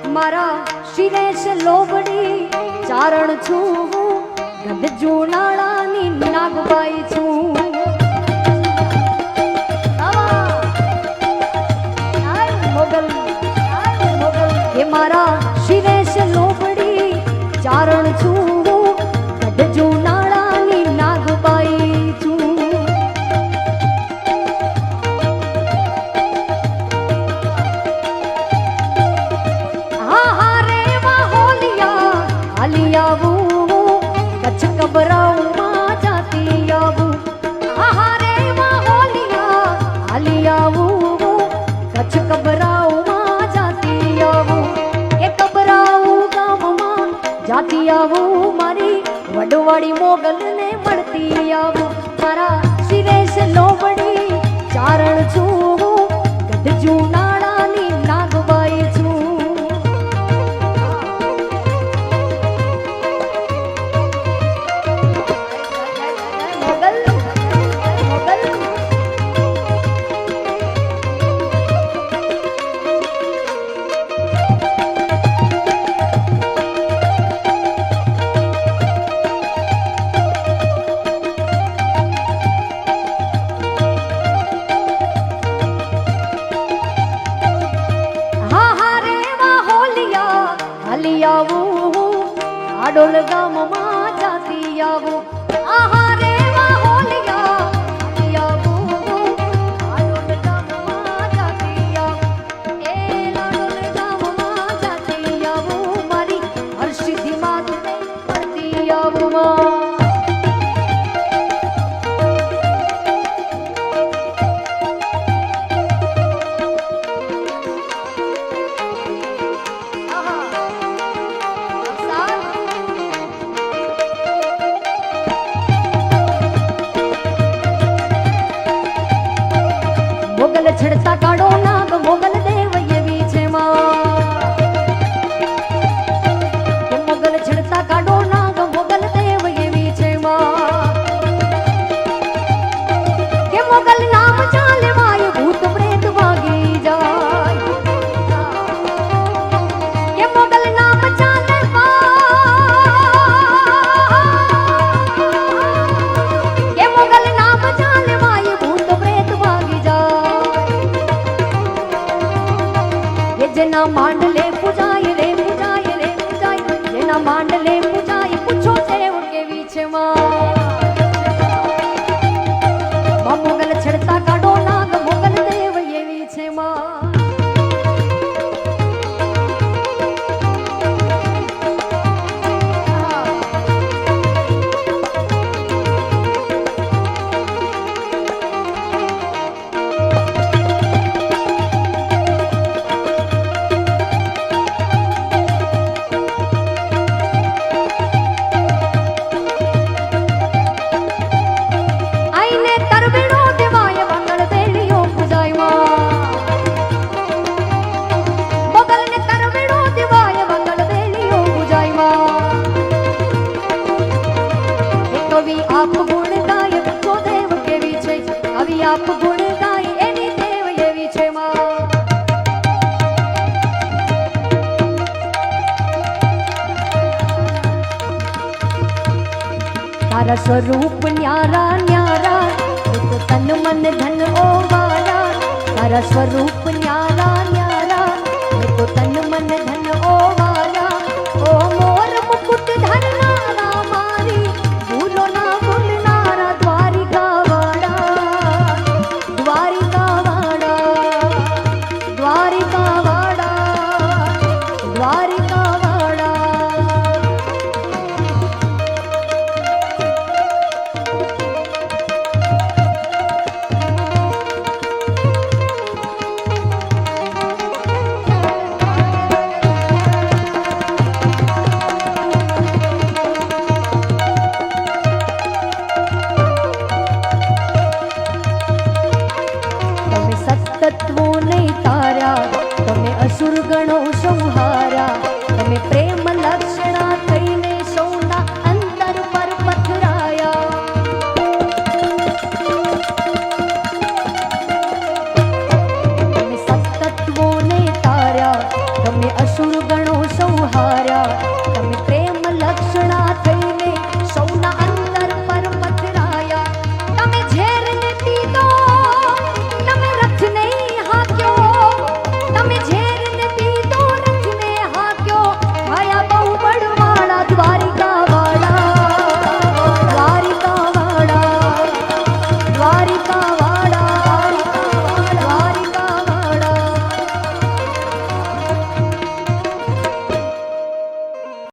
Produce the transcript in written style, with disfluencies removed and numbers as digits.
મારા શિરે છે લોબડી ચારણ છું ગઢ જુનાળાની નાગબાઈ છું હે મારા શિરે છે લોબડી ચારણ છું ગઢ જુનાળાની નાગબાઈ છું હાલી આવું કચ્છ કબરાઉમાં જાતી આવું હારે હોલિયા હાલી આવું કચ્છ કબરાઉમાં જાતી આવું એ કબરાઉ ગામમાં જાતી આવું મારી વડવાડી મોગલને મળતી આવું મારા શિરે છે લોબડી ચારણ છું ગઢ જુનાળાની નાગબાઈ છું આડોલ ગામમાં જાતી આવું આહારે હોલિયા હાલી આવું આડોલ ગામમાં જાતી આવું એ આડોલ ગામમાં જાતી આવું મારી હર્ષિધિ માતને મળતી આવું મોગલ છડતા કાઢો નાગ મોગલ દેવ એવી છે કે મોગલ છડતા કાઢો નાગ મોગલ દેવ એવી છે કે મોગલ નામ ચાલે વાય ભૂત પ્રેત ભાગી જાય કે મોગલ નામ ચાલે કે મોગલ નામ ચાલે વાય ભૂત પ્રેત ભાગી જાય જેના માંડલે પૂજાય રે પૂજાય રે પૂજાય જેના માંડલે પૂજાય પૂછો દેવ કેવી છે માં મોગલ છડતા કાઢો નાગ મોગલ દેવ એવી છે માં આપ ગુણ ગાય પૂછો દેવ કેવી છે કવિ આપ ગુણ ગાય એની દેવ એવી છે તારા સ્વરૂપ ન્યારા ન્યારા તન મન ધન ઓ વાલા તારા સ્વરૂપ ન્યારા ન્યારા તન મન ધન ઓ વાલા ઓ મોર મુકુટ ધરનારા મારી ભૂલો ના ભૂલનારા દ્વારિકા વાળા દ્વારિકા વાળા દ્વારિકા વાળા દ્વારિકા વાળા ને અસુર ગણો સૌ હાર્યા. તમે પ્રેમ લક્ષણા થઈને સૌના અંતર પર પથરાયા. તમે ઝેરને પીધો, તમે રથને હાંક્યો. તમે ઝેરને પીધો, રથને હાંક્યો. આયા બહુ બળવાળા દ્વારિકા વાળા, દ્વારિકા વાળા, દ્વારિકા